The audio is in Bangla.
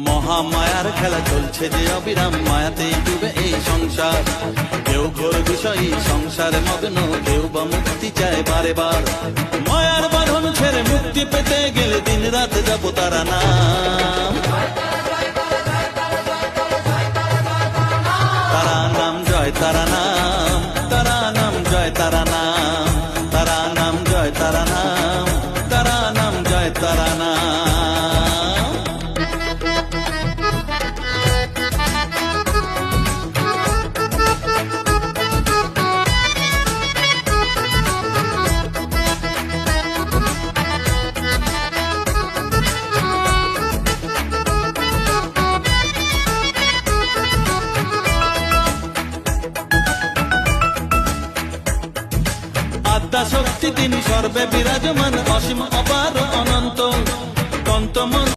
মহামায়ার খেলা চলছে যে অবিরাম, মায়াতেই ডুবে এই সংসার। কেউ ঘোর বিষয়ী সংসারে মগ্ন, কেউ বা মুক্তি চায় বারে বার। মায়ার বাঁধন ছেড়ে মুক্তি পেতে গেলে দিন রাত যাবো তারা নাম, তারা নাম জয় তারা নাম, তারা নাম জয় তারা নাম, তারা নাম জয় তারা নাম, তারা নাম জয় তারা নাম। আদ্যা শক্তি তিনি সর্বে বিরাজমান, অসীম অপার অনন্ত তন্ত